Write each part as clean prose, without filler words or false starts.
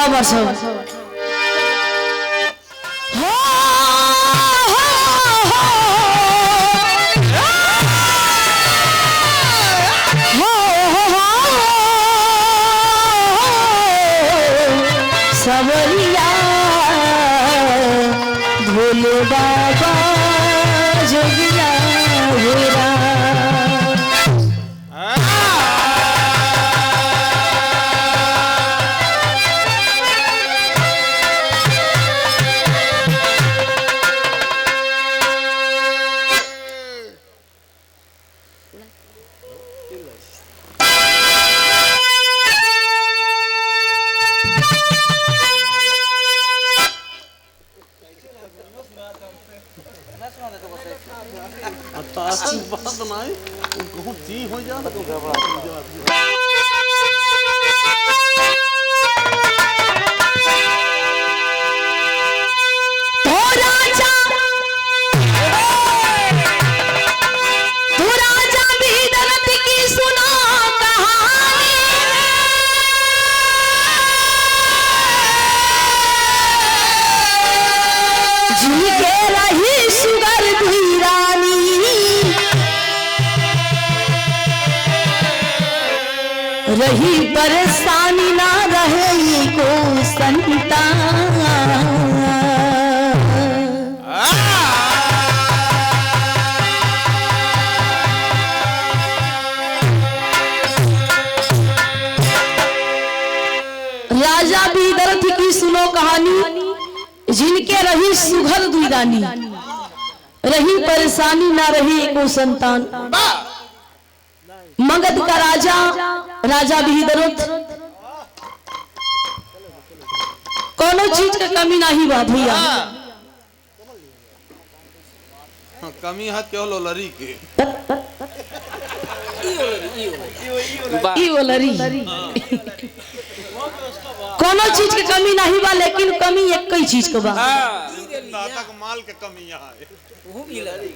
आओ बरसो सवरिया भोले बाबा जोगिया हेरा बात नहीं बहुत जी हो जा रही परेशानी ना रहे को संतान राजा भी दर्द की सुनो कहानी जिनके रही सुघर दुईरानी रही परेशानी ना रही को संतान मगध का राजा राजा भीदरथ कोनो चीज का कमी नहीं बा भैया कमी है क्यों लोलरी के ई ओलरी कोनो चीज की कमी नहीं बा लेकिन कमी एक ही चीज का बा नाटक माल के कमी यहाँ है वो भी लड़ी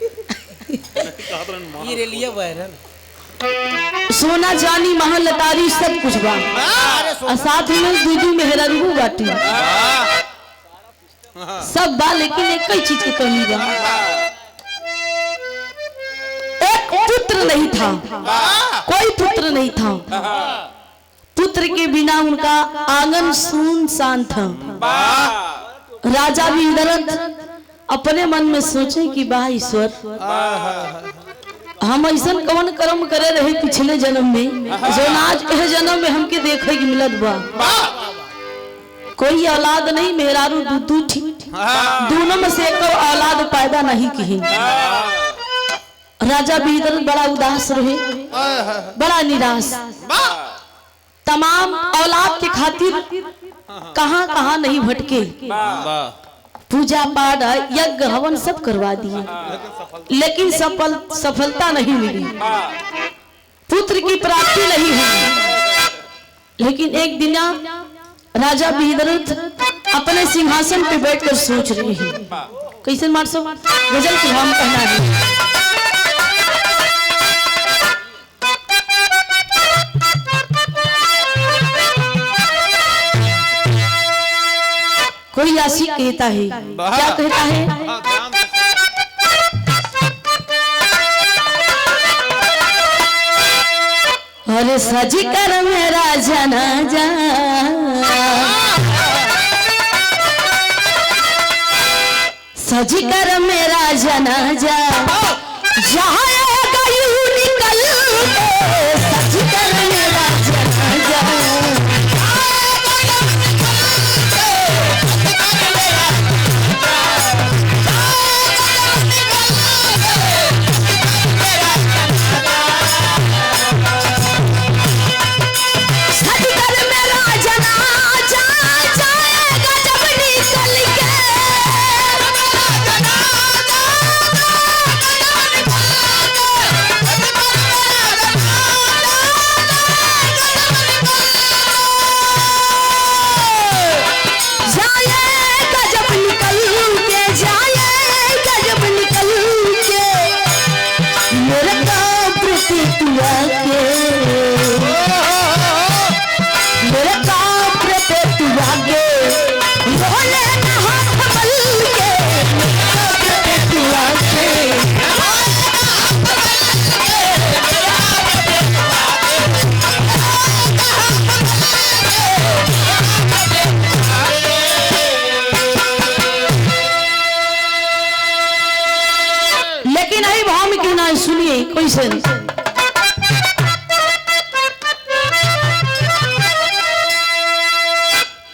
ये लिए वायरल सोना जानी महल लतारी सब कुछ बा और साथ में दूधू मेहरारू बाटी सब बा लेकिन एक ही चीज की कमी बा एक पुत्र नहीं था कोई पुत्र नहीं था पुत्र के बिना उनका आंगन सुनसान था राजा भी अपने मन में सोचे कि बा ईश्वर हम ऐसा कौन कर्म करे रहे पिछले जन्म में जो आज यह जन्म में हमके देखे की मिलत बा कोई औलाद नहीं मेहरारू दूधू थी दोनों में से एक औलाद पैदा नहीं की राजा भीदरथ बड़ा उदास रहे बड़ा निराश तमाम औलाद के खातिर कहां कहां नहीं भटके पूजा पाठ यज्ञ हवन सब करवा दिए लेकिन सफलता नहीं मिली पुत्र की प्राप्ति नहीं हुई लेकिन एक दिन राजा भीदरथ अपने सिंहासन पे बैठकर सोच रहे हैं कैसे मार सो गजल की भाव कहना है कोई आशिक कहता है क्या कहता है अरे सज कर मेरा जनाजा सज कर मेरा जनाजा जाएगा यूं निकल सज कर मेरा जनाजा सुनिए क्वेश्चन।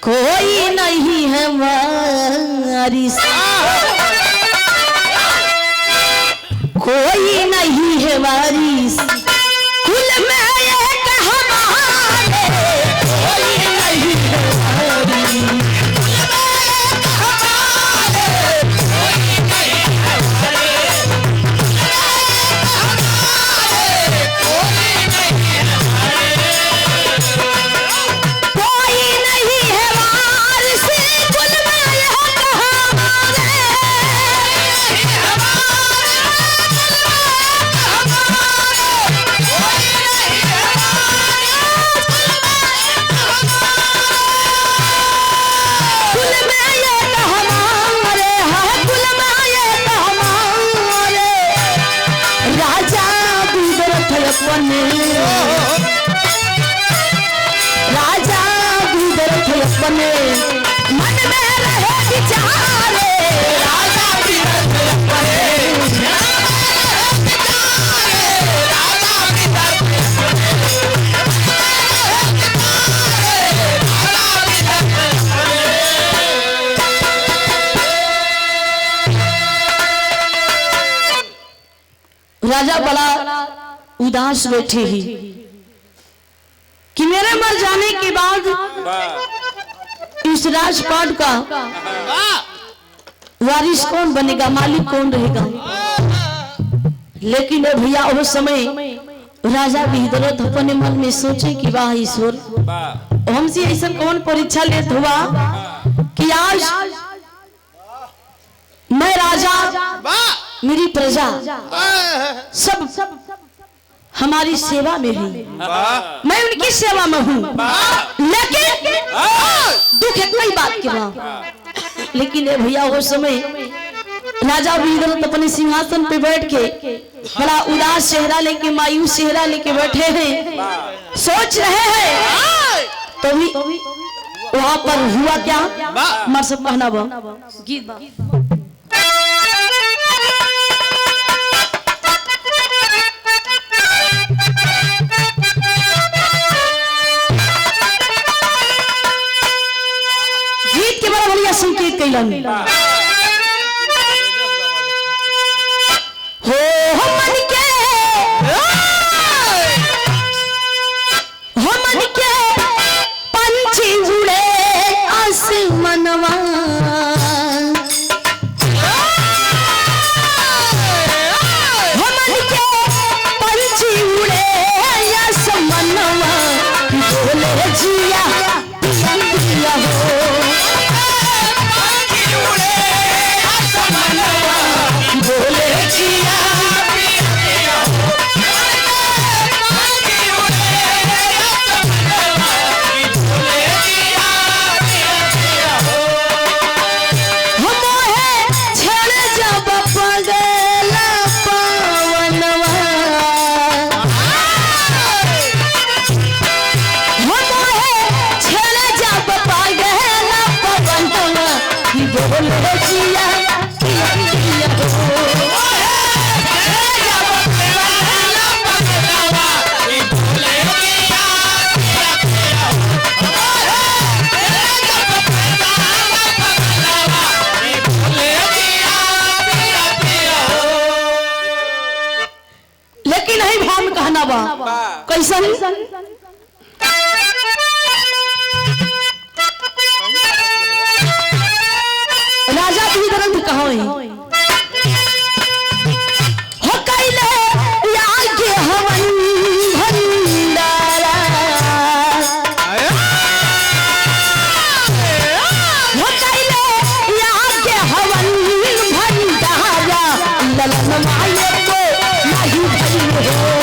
कोई नहीं है वारिस, कोई नहीं है वारिस, कुल में एक हमारे, कोई नहीं है वारिस, राजा गुदरथ अपने मन में रहे विचारे, राजा गुदरथ अपने राजा बड़ा उदास बैठे ही कि मेरे मर जाने के बाद इस राजपाट का वारिस कौन बनेगा, मालिक कौन रहेगा। लेकिन भैया उस समय राजा विदरथ अपने मन में सोचे कि वाह ईश्वर, हमसे ऐसा कौन परीक्षा लेत हुआ कि आज मैं राजा, मेरी प्रजा सब हमारी सेवा में है, मैं उनकी सेवा में हूँ। लेकिन दुख है कई बात के बाद। लेकिन भैया वो समय राजा विदरथ अपने सिंहासन पे बैठ के बड़ा उदास चेहरा लेके, मायूस चेहरा लेके बैठे हैं, सोच रहे हैं। तो भी वहां पर हुआ क्या, मर सब कहना गीत के बड़ा बढ़िया संकेत कैलन हो मन के पंछी उड़े आसमानवा, मन के पंछी उड़े आसमानवा, बोले जिया पिया पिया हो, बोले जिया कैसा राजा विदरथ कहाँ है, हो कैले याज्ञ हवन भंडारा, हो कैले याज्ञ हवन भंडारा, ललन माये को नहीं भई हो,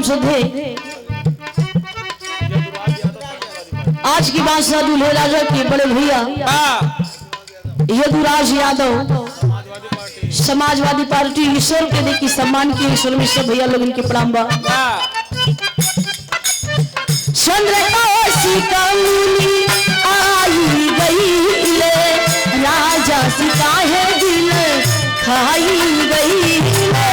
श्रद्धे आज की बादशाह दूल्हे राजा के बड़े भैया यदुराज यादव समाजवादी पार्टी ईश्वर के देखी सम्मान की ईश्वर में सब भैया लोग इनके प्रणाम बा। चंद्रकाशी कौनी आई गई ले राजा सिकाहे दिल खाई गई ले।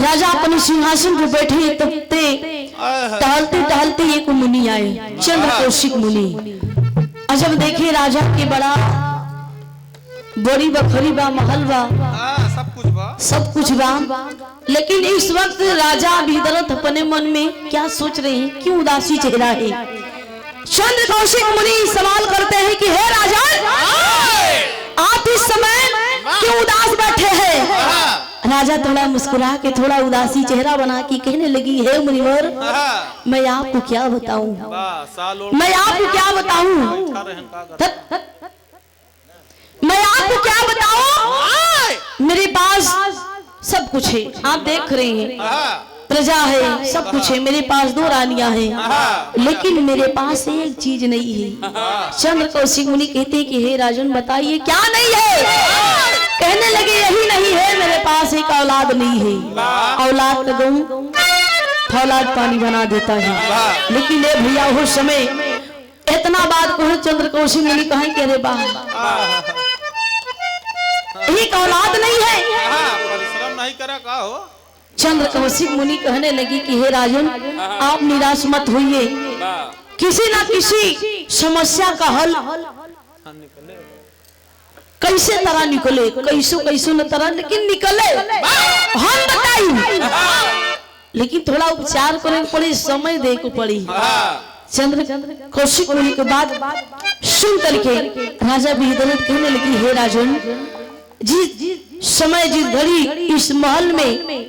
राजा अपने सिंहासन पर बैठे तब टहलते टहलते एक मुनि आए, चंद्रकौशिक मुनि। जब देखे राजा के बड़ा बड़ी बखरी बा, महल बा, सब कुछ बा, लेकिन इस वक्त राजा भीतरत अपने मन में क्या सोच रहे हैं, क्यों उदासी चेहरा है। चंद्रकौशिक मुनि सवाल करते हैं कि हे राजा, आप इस समय क्यों उदास बैठे हैं। राजा थोड़ा मुस्कुरा के थोड़ा उदासी चेहरा बना के कहने लगी, हे मुनिवर, मैं आपको क्या बताऊं, मैं आपको क्या बताऊं, मैं आपको क्या बताऊं। मेरे पास सब कुछ है, आप देख रहे हैं, प्रजा है, सब कुछ है, मेरे पास 2 रानियां हैं, लेकिन मेरे पास एक चीज नहीं है। चंद्रकौशिक मुनि कहते हैं कि हे राजन बताइए क्या नहीं है। कहने लगे यही नहीं है, मेरे पास एक औलाद नहीं है। औलाद का गऊ फौलाद पानी बना देता है, लेकिन ये भैया उस समय इतना बात को चंद्रकौशिक मुनि कहा कि अरे बा एक औलाद नहीं है, परिश्रम नहीं करा का हो। चंद्रकौशिक मुनि कहने लगी कि हे राजन, आप निराश मत होइए, किसी ना किसी समस्या का हल कैसे तरह निकले, कैसो न तरह, लेकिन निकले हम बताई, लेकिन थोड़ा उपचार करे पड़ी, समय दे को पड़ी। चंद्रकौशिक मुनि के बात सुन करके राजा भीतरत कहने लगी, हे राजन, जिस समय जिस घड़ी इस महल में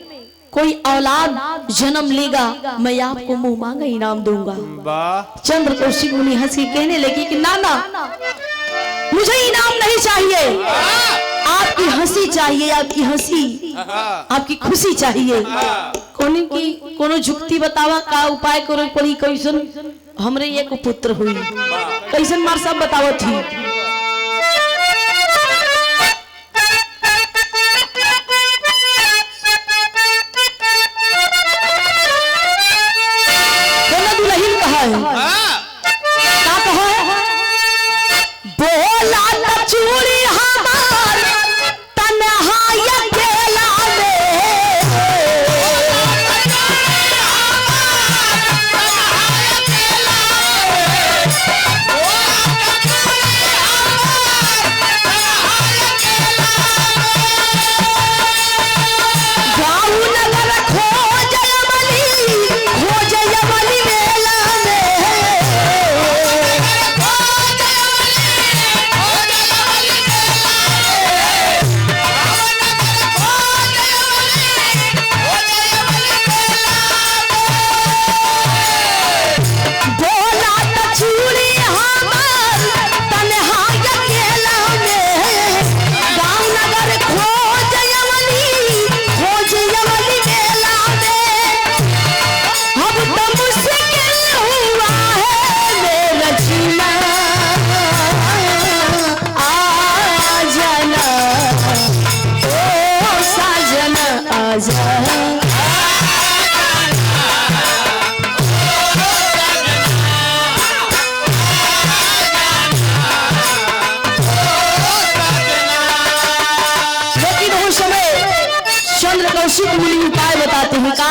कोई औलाद जन्म लेगा, मैं आपको मुंह मांगा इनाम दूंगा। चंद्रकौशिक मुनि हंस के कहने लगी कि ना ना, मुझे इनाम नहीं चाहिए, आपकी हंसी चाहिए, आपकी हंसी, आपकी खुशी चाहिए। कोनो जुक्ति बतावा, का उपाय करे पड़ी, कैसन हमरे एक पुत्र हुई, कैसन मार सब बतावत थी। दुल्हन कहा है, क्या कहा है, बोला न चूड़ी हमार तन्हाई अकेला में, कौशिक मुनि उपाय बताते हैं का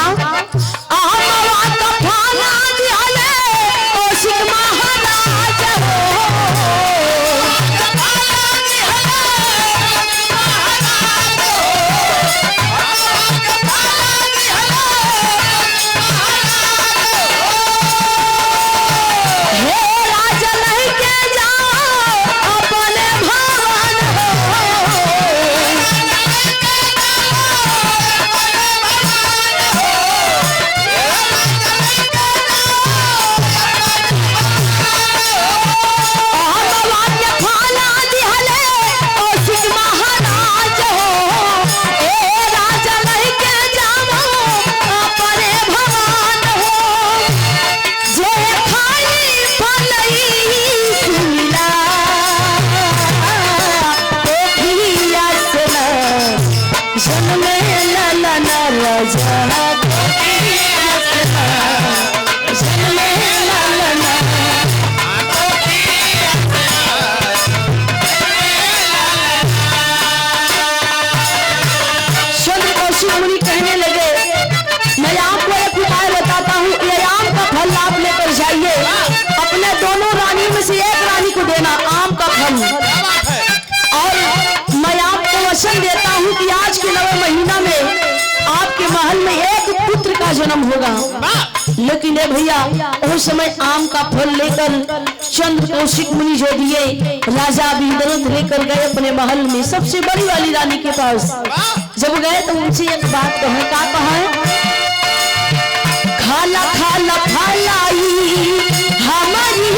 आमवा का फाना दिहले कौशिक महाराज देता हूं कि आज के 9वें महीना में आपके महल में एक पुत्र का जन्म होगा। लेकिन ये भैया उस समय आम का फल लेकर चंद्र कौशिक मुनि जो दिए राजा इंद्रदत्त लेकर गए अपने महल में सबसे बड़ी वाली रानी के पास। जब गए तो उनसे एक बात कहे का कहा खाला खाला खालाई हमारी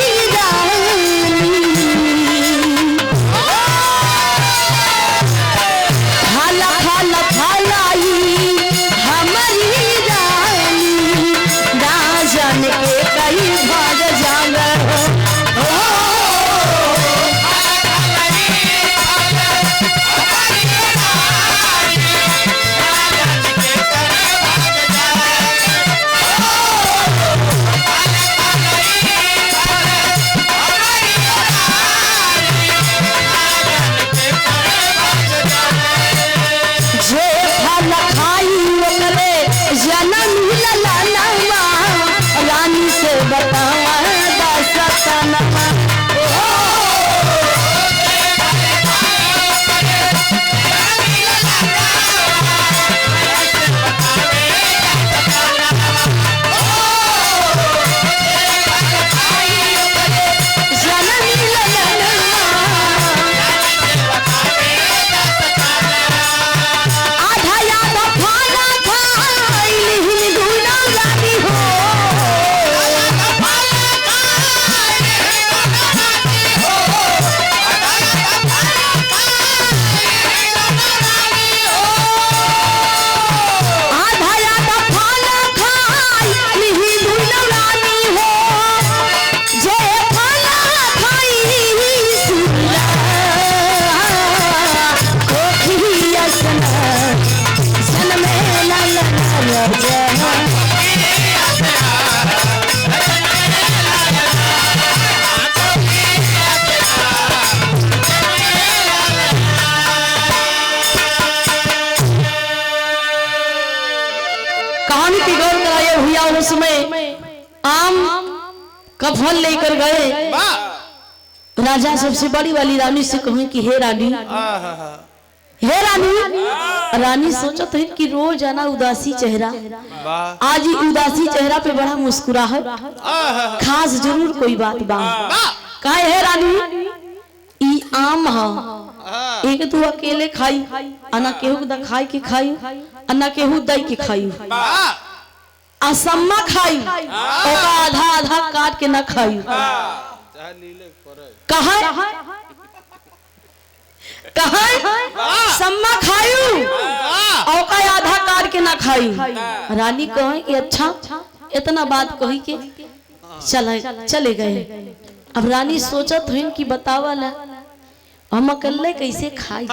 उसमें आम का फल लेकर गए। राजा सबसे बड़ी वाली रानी से कहे कि हे रानी, हे रानी। रानी सोचत है कि रोज आना उदासी चेहरा, आज ही उदासी चेहरा पे बड़ा मुस्कुराहट, खास जरूर कोई बात बा। कहे हे रानी ई आम हा, एक तू अकेले खाई, अना केहू दा खाई के खाई, अना केहू दई के खाई, असम्मा खाई, ओका आधा आधा काट के ना खाई। कहा सम्मा खायू, ओका आधा काट के ना खाई। रानी कहे कि अच्छा, इतना बात कही के चले गए। अब रानी सोचत हुई कि बतावाला हम अकेले कैसे खाई,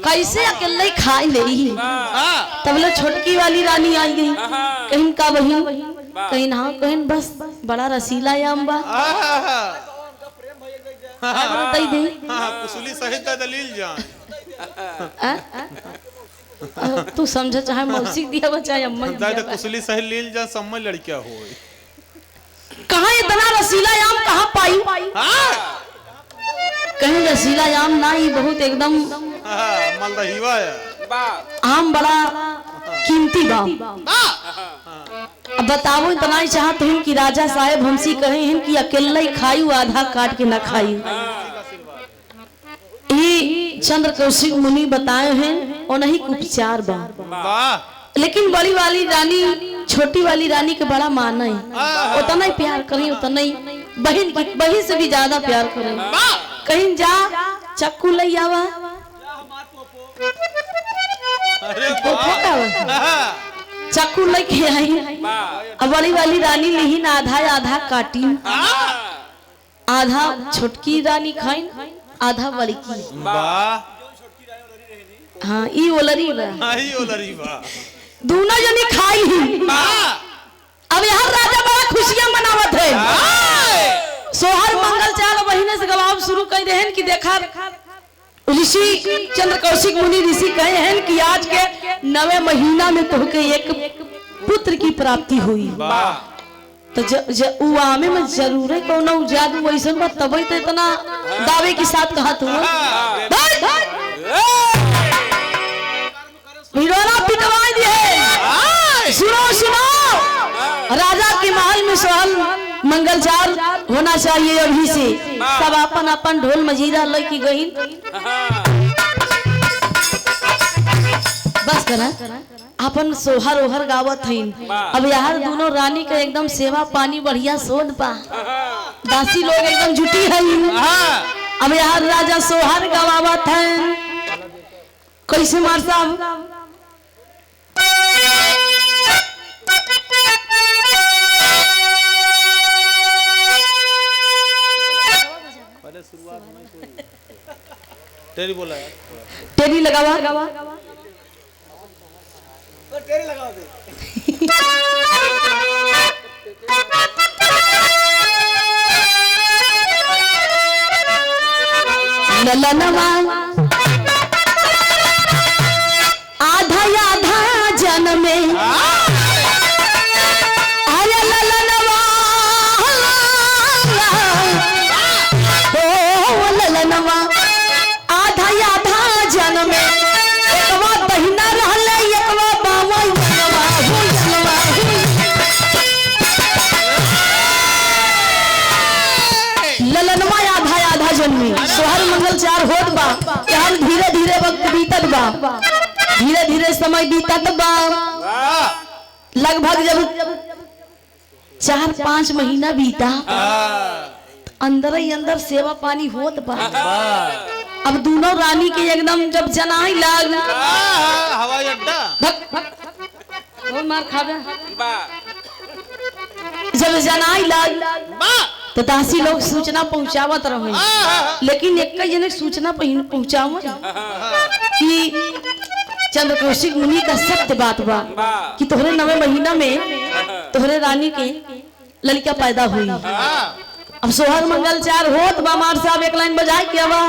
कैसे अकेले खाई नहीं। तब ले छोटकी वाली रानी आई गई, कहीं का बहन, कहीं ना कहीं बस बड़ा रसीला आम बा, कुसुली सहित दलील जान। तू समझ चाहे मौसी दिया बचाए अम्मा दादा कुसली सही लील जा सम्मा लड़किया हो। कहाँ इतना रसीला आम कहाँ पाई? कहीं रसीला आम ना ही बहुत एकदम मलदहीवा है। आम बड़ा कीमती बा। अब बताओ इतना ही चाहते हैं कि राजा साहेब हमसे कहे हैं कि अकेला ही खाई आधा काट के ना खाई। ये चंद्र कौशिक मुनि बताए हैं और नहीं उपचार बा। लेकिन बड़ी वाली रानी छोटी वाली रानी के बड़ा माना है, उतना ही प्यार करें, उतना ही बहन से भी ज्यादा प्यार करें। कहीं जा चक्कू ले आवा चक्कू लेके आई। अब बड़ी वाली रानी लेकिन आधा आधा काटी, आधा छोटकी रानी खाई आधा बड़ी की। हाँ ई ओलरी बा दोनों जनी खाई ही। अब यहाँ राजा बड़ा खुशियां मनावत है। सोहर मंगल चाल महीने से गवाब शुरू कर रहे हैं कि देखा ऋषि चंद्र कौशिक मुनि ऋषि कहे हैं कि आज के 9वें महीना में तोहके एक पुत्र की प्राप्ति हुई। तो उआमे में जरूर है कोनो जादू वैसन बा तभी तो इतना दावे के साथ कहा तू। हिरोना पिटवाई दिए। सुनो सुनो राजा के महल में सोहल मंगलचार होना चाहिए अभी से। सब अपन अपन ढोल मजीरा लेके गई। बस करा अपन सोहर ओहर गावत है। अब यार दोनों रानी का एकदम सेवा पानी बढ़िया सोद पा दासी लोग एकदम जुटी है। अब यार राजा सोहर गवावत है। कैसे मार साहब टेरी बोला यार, टेरी लगावा टेरी लगा दे। ललनवा आधा आधा जन्मे अरे ललनवा ओ ललनवा आधा आधा जन्मे एकवा बहिना रहले एकवा बावा जनवा हो जनवा ललनवा आधा आधा जन्मे सोहर मंगल चार होत बा। हम धीरे धीरे वक्त बीतत बा, धीरे धीरे समय बीतत बा। लगभग जब 4-5 महीना बीता अंदर ही अंदर सेवा पानी होत बा। अब दोनों रानी के एकदम जब जनाई लाग हवाई अड्डा मार खावे जब जनाई लाग तो दासी लोग सूचना पहुंचावत रहे। लेकिन एक जने सूचना पहुंचावत कि चंद्र कौशिक मुनि का सत्य बात बा कि तोहरे 9वें महीना में तोहरे रानी के लड़का पैदा हुई। अब सोहर मंगल चार होत बा। मार साहब एक लाइन बजाए क्या बा?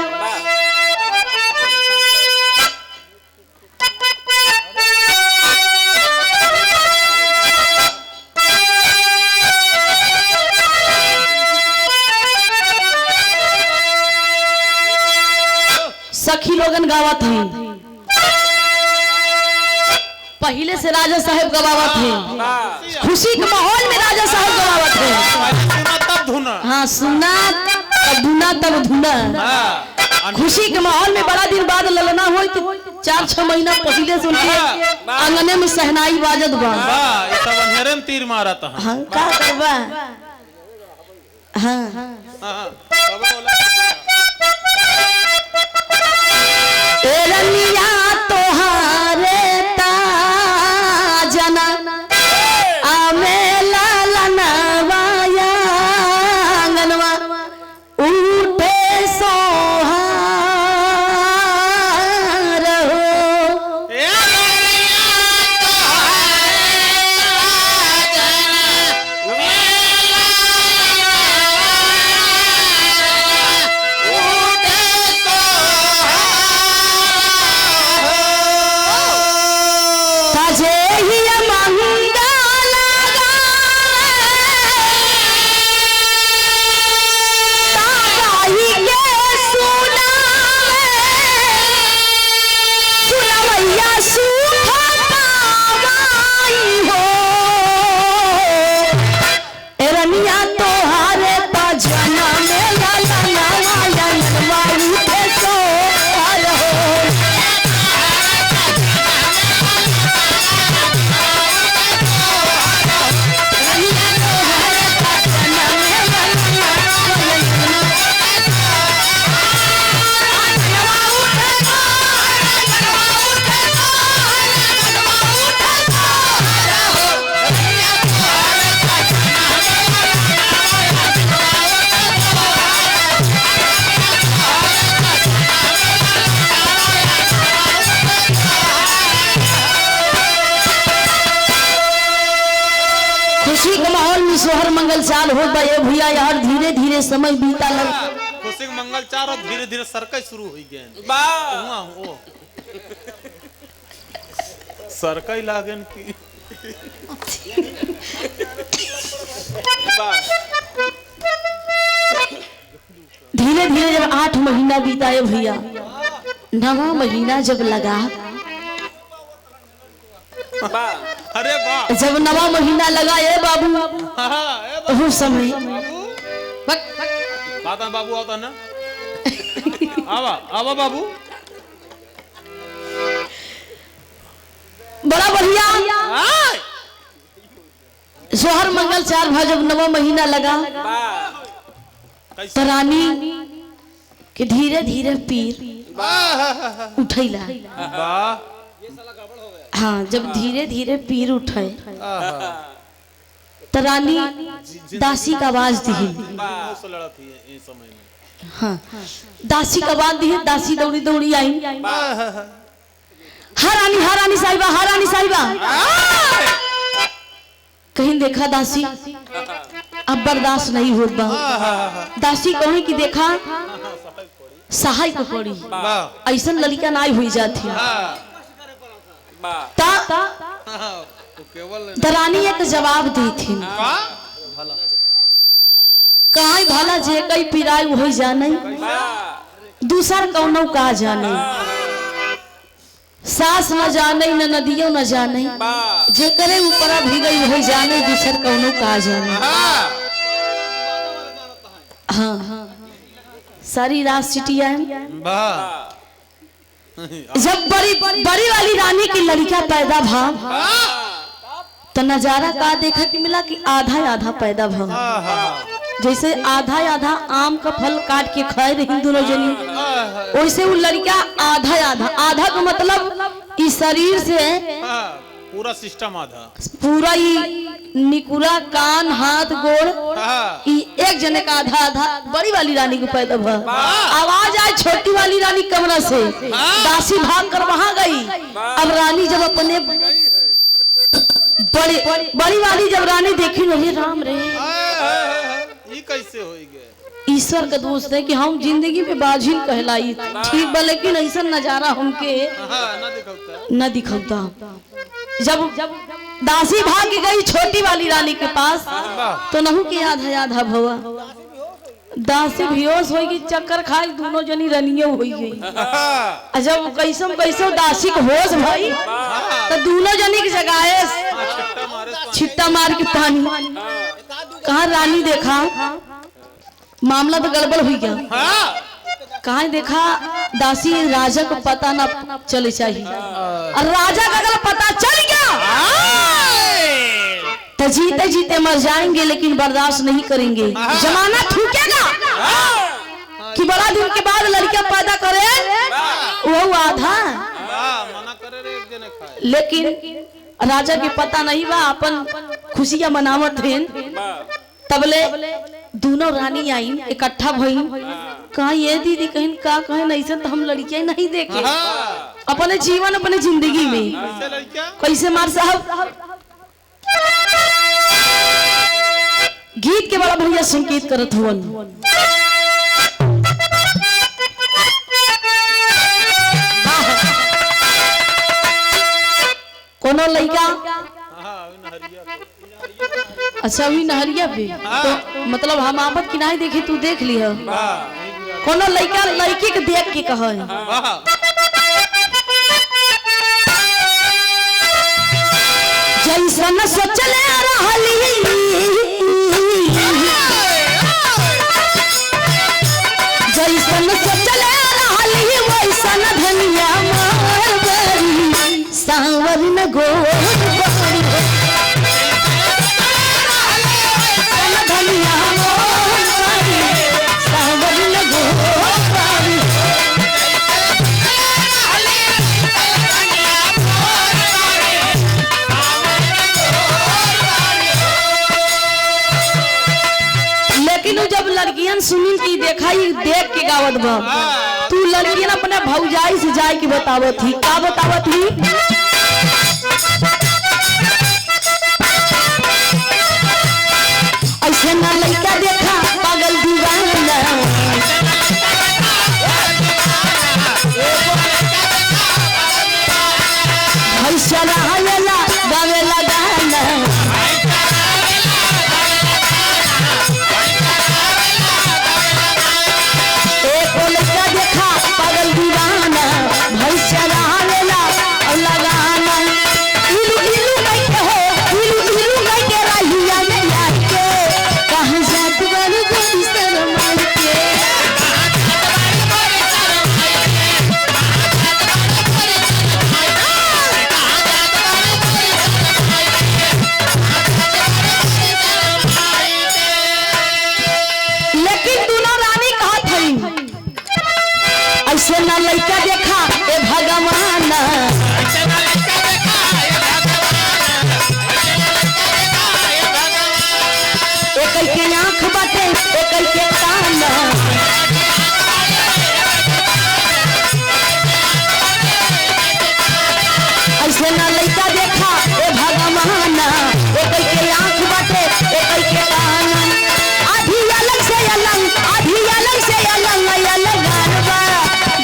सखी लोगन गावत हैं। पहले से राजा साहब गवावत हैं। खुशी के माहौल में राजा साहब गवावत हैं। हाँ सुना तब धुना तब धुना। खुशी के माहौल में बड़ा दिन बाद ललना हुई तो 4-6 महीना पहले से उनके आंगने में सहनाई बाजत बा। तीर मारा था। हाँ का करबा। हाँ रनिया तोहारे ताजना आमेला लनवाया आंगनवा उठे सोहार हो। जे ही मंगा खुशी के माहौल में सोहर मंगल चाल हो गए भैया यार धीरे धीरे समय बीता लग खुशी के मंगल चाल और धीरे धीरे सरकई शुरू हो गए सरकई लागन की धीरे धीरे जब 8 महीना बीता भैया 9वां महीना जब लगा अरे वाह जब 9वां महीना लगा ये बाबू उस समय आता बाबू आता ना आवा आवा बाबू बड़ा बढ़िया सोहर मंगल चार भा जब 9वां महीना लगा तो रानी के धीरे धीरे पीर उठैला हाँ जब धीरे धीरे पीर उठे तो रानी दासी का आवाज दी हाँ दासी का आवाज दी दासी दौड़ी दौड़ी आई हाँ रानी साहिबा कहीं देखा दासी अब बर्दाश्त नहीं होता दासी कहीं की देखा सहाय को पड़ी ऐसा लड़का नहीं हुई जाती रानी एक जवाब दी थी कहीं भला जे कई पिराई हो जाने दूसर कौनो का जाने सास न जाने न नदियों न जाने जे करे ऊपर भी गई हो जाने दूसर कौनो का जाने हाँ हाँ सारी रात सिटिया जब बड़ी वाली रानी की लड़का पैदा भा तो नजारा का देखा कि मिला कि आधा आधा पैदा भा जैसे आधा आधा आम का फल काट के खाए रही दोनों जनी वैसे वो लड़का आधा का मतलब इस शरीर से पूरा सिस्टम आधा पूरा ही निकुरा कान हाथ गोड़ एक जने का आधा बड़ी वाली रानी को पैदा भा आवाज आई छोटी वाली रानी कमरा से दासी भाग कर वहां गई अब रानी जब अपने बड़ी वाली जब रानी देखी रे राम रे ये कैसे होइगे ईश्वर का दोस्त है कि हम जिंदगी में बाझिल कहलाई ठीक बा लेकिन ऐसा नजारा हमके न दिखौता जब दासी भाग गई छोटी वाली रानी के पास तो नहु के आधा भवा दासी बेहोश हो गई चक्कर खाई दोनों जनी रनियो हो गई जब कैसो दासी को होश भाई तो दोनों जनी की जगह छिट्टा मार के पानी कहा रानी देखा मामला तो गड़बड़ हुई गया कहा देखा दासी राजा को पता ना चले चाहिए और राजा का अगर पता चल गया तो जीते जीते मर जाएंगे लेकिन बर्दाश्त नहीं करेंगे जमाना ठूकेगा कि बड़ा दिन के बाद लड़कियां पैदा करे वो आधा लेकिन राजा के पता नहीं बा अपन खुशियां मनावत हैं तबले दोनों रानी आई इकट्ठा भई कहा ये दीदी कहीं का कहे नहीं से तो हम लड़कियां नहीं देखे अपने जीवन अपने जिंदगी में कैसे मार साहब गीत के बड़ा भैया संकेत करत हुवन कोनो लड़का हाँ नहरिया अच्छा भी नहरिया पे तो मतलब हम आपत की नहीं देखी तू देख ली हो कोनो लड़का लड़की के देख के कह जैसन सोचले रहली जैसन सोचले रहली वैसन धनिया मार बरी सांवर न गोर धनिया मोर बरी सांवर न गोर बरी जब लड़कियन सुनील की देखाई देख के गावत बा तू लड़कियन अपने भौजाई से जाए के बतावत थी का बतावत थी ऐसे ना लड़का देखा पागल दीवाना भैया रहेला गावेला गाना ऐसे ना लड़का देखा ए भगवान एक के आँख बाटे एक के कान ऐसे ना लड़का देखा ए भगवान एक के आँख बाटे एक के कान आधी अलग से अलग आधी अलग से अलग अलग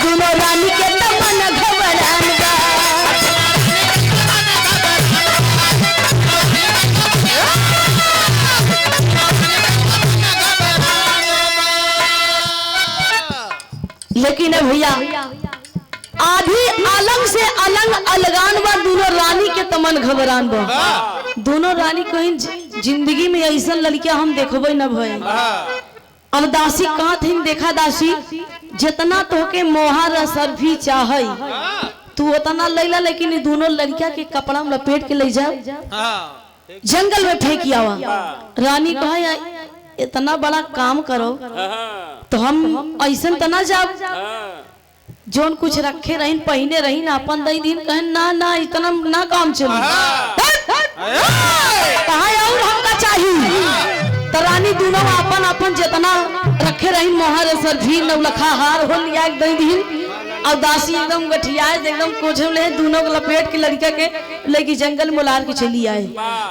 दोनों रानी के तमन घबरान बा लेकिन भैया आधी अलग से अलग अलगान बा दोनों रानी के तमन घबरान बा दोनों रानी कहीं जिंदगी में ऐसा लड़कियां हम देखबे न भय अब दासी कहा थे देखा दासी जितना तोके मोहर सरफी चाहे तू उतना लैला लेकिन दोनों लड़किया के कपड़ा में लपेट के ले जा जंगल में फेंक आवा रानी कहा इतना बड़ा काम करो तो हम ऐसा तना जाब जोन कुछ रखे रहीन पहने रही ना अपन दई दिन कहे ना ना इतना ना काम चली कहा और हमका चाहिए तो रानी दोनों अपन अपन जितना रखे रही मोहर सरफी नवलखा हार हो लिया एक दई दिन और दासी एकदम गठिया एकदम कोझे ले दोनों को लपेट के लड़का के लेके जंगल में उलार के चली आए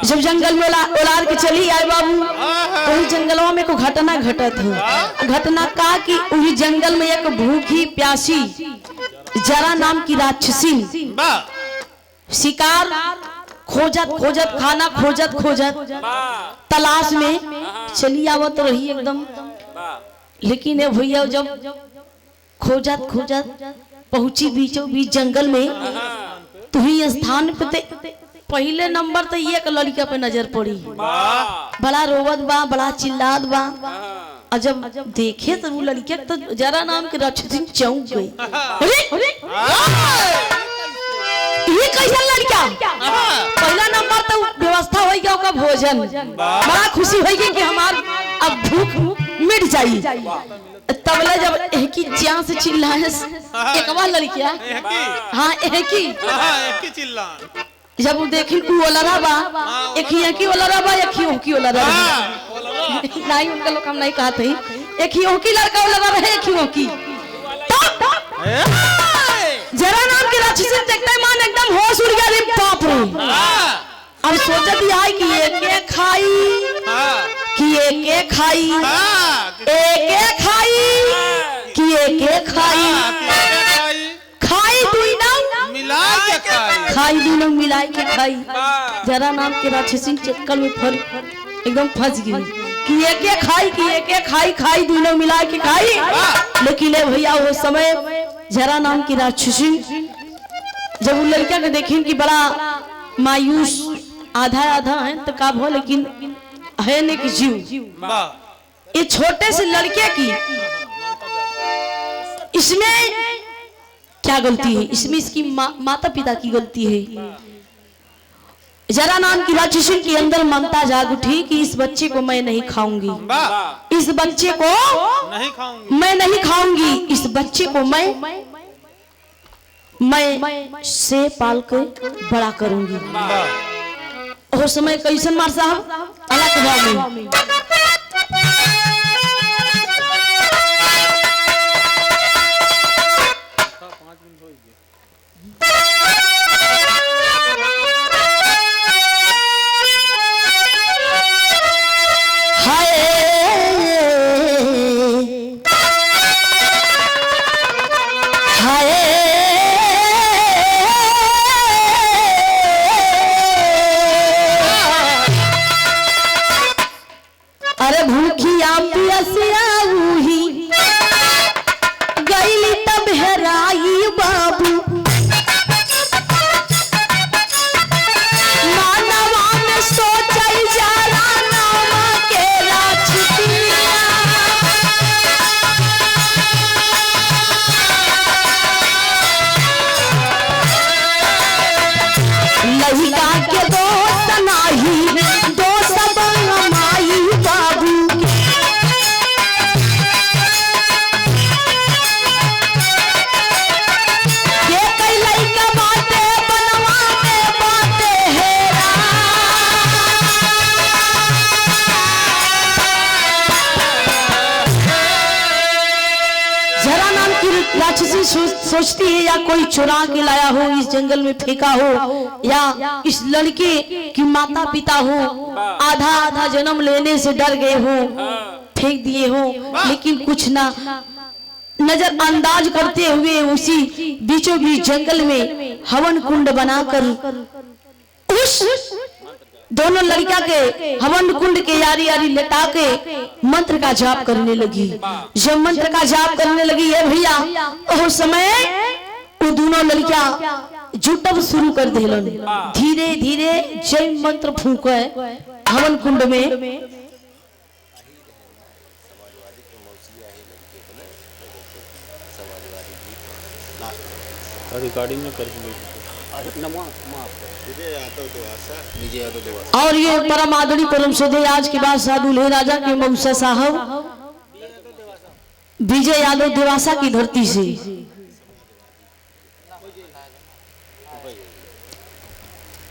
जब जंगल में उलार के चली आए बाबू तो जंगलवा में को घटना घटत हो घटना का कि वही जंगल में एक भूखी प्यासी जरा नाम की राक्षसी शिकार खोजत खोजत खाना खोजत खोजत तलाश में चली आवत रही एकदम लेकिन भैया जब खोजत खोजत पहुंची बीचों बीच जंगल में तो ही स्थान पे पहले नंबर तो एक लड़का पे नजर पड़ी बड़ा रोवत बा बड़ा चिल्लात बा और जब देखे तो वो लड़किया तो जरा नाम के राक्षसी चौंक गई ये कैसा लड़का पहला नंबर तो व्यवस्था हो गया का भोजन बड़ा खुशी हो गई कि हमार अब भूख मिट जाई तबला जब एक ही चां से चिल्लाए एक बार लड़किया हाँ एक ही जब देखी ओलरा बा एक ही ओलरा बा एक ही ओलरा नहीं उनका लोग हम नहीं कहा थे एक ही लड़का ओलरा रहे एक ही जरा नाम की राक्षसी देखते मान एकदम होश उड़ गया रे बाप रे अब सोचत आई कि एक खाई कि एक खाई कि एक खाई खाई दुई ना मिला के खाई दोनों मिलाई के खाई। जरा नाम के राक्षसी चक्कर में एकदम फंस गई कि एक खाई खाई दोनों मिला के खाई। लेकिन भैया वो समय जरा नाम की राक्षसी जब वो लड़का को देखें कि बड़ा मायूस आधा आधा है तो का भो, लेकिन है ने कि जीव ये छोटे से लड़के की इसमें क्या गलती है? इसमें इसकी माता पिता की गलती है। जरा नाम की राक्षसी के अंदर ममता जाग उठी कि इस बच्चे को मैं नहीं खाऊंगी, इस बच्चे को मैं नहीं खाऊंगी, इस बच्चे को मैं से पाल कर बड़ा करूंगी। और समय कैसन मार साहब अलग भाव में राक्षसी सोचती है या कोई चुरा के लाया हो, इस जंगल में फेंका हो, या इस लड़के की माता पिता हो आधा आधा जन्म लेने से डर गए हो, फेंक दिए हो। लेकिन कुछ ना नजर अंदाज करते हुए उसी बीचों बीच जंगल में हवन कुंड बनाकर उस दोनों लड़का के हवन कुंड के यारी यारी लेटा के मंत्र का जाप करने लगी। जब मंत्र का जाप करने लगी है भैया उस समय वो दोनों लड़कियां जुटब शुरू कर दिलन। धीरे धीरे जय मंत्र फूंक हवन कुंड में रिकॉर्डिंग में कर और ये परम आदरणीय परम श्रद्धेय आज के बाद साधु ले राजा के मौसा साहब विजय यादव देवासा की धरती से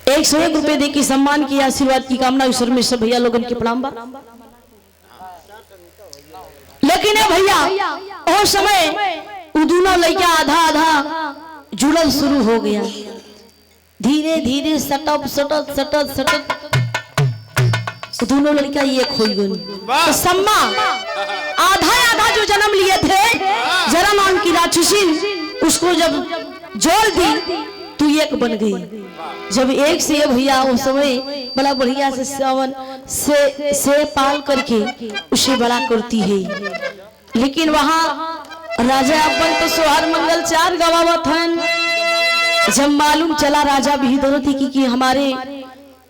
101 रुपए दे के सम्मान की आशीर्वाद की कामना ईश्वर में सब भैया लोगों के प्रणाम बा। लेकिन भैया वो समय दोनों लड़का आधा आधा जुड़ल शुरू हो गया। धीरे धीरे सटप सटप सटप सटप दोनों लड़का एक हो गई। तो सम्मा आधा आधा जो जन्म लिए थे जरा नाम की राक्षसी उसको जब जोड़ दी तो एक बन गई। जब एक से भैया उस समय बड़ा बढ़िया से सावन से पाल करके उसे बड़ा करती है। लेकिन वहां राजा अपन तो सोहर मंगल 4 गवावत हैं। जब मालूम चला राजा विहिदरथी की हमारे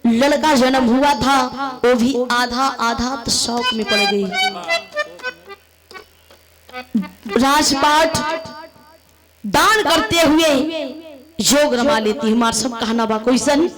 लड़का जन्म हुआ था वो भी आधा आधा तो शौक में पड़ गई। राजपाट दान करते हुए जोग रमा लेती हमारा सब कहना बा कोई सन।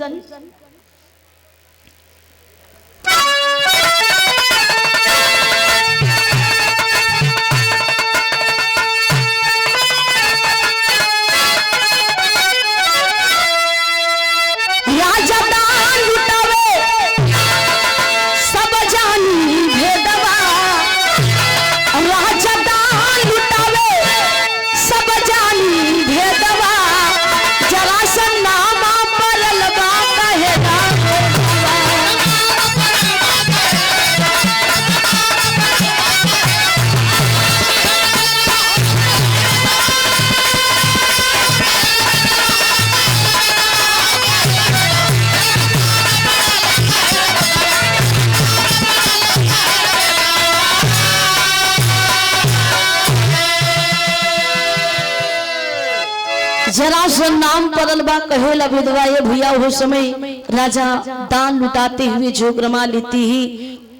जरासंध नाम पड़ल बा कहेला विधवा ये भैया वो समय राजा दान लुटाते हुए जोगरमा लेती ही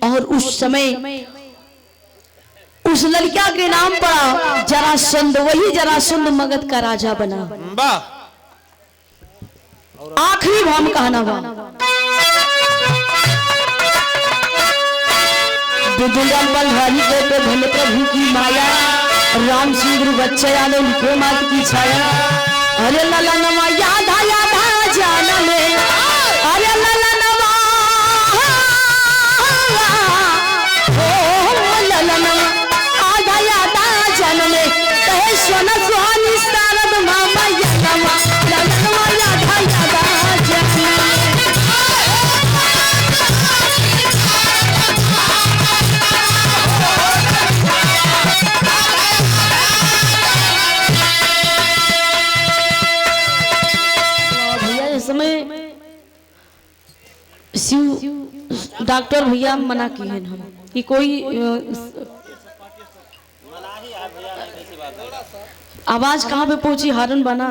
और उस समय उस लड़किया के नाम पड़ा जरासंध। वही जरासंध मगध का राजा बना। आखिरी भाम कहना बा बलहारी पे भले प्रभु की माया राम सिंह बच्चे आने लिखे मात की छाया। अरे लला नमा याद आया जाना में अरे लला नमा लला नमा आधा याद जाना में कहे सोना सुहानी सारद मामा या नमा लला नमा याद जाना समय शिव डॉक्टर भैया मना किए हम कि कोई आवाज कहाँ पे पहुंची हारन बना।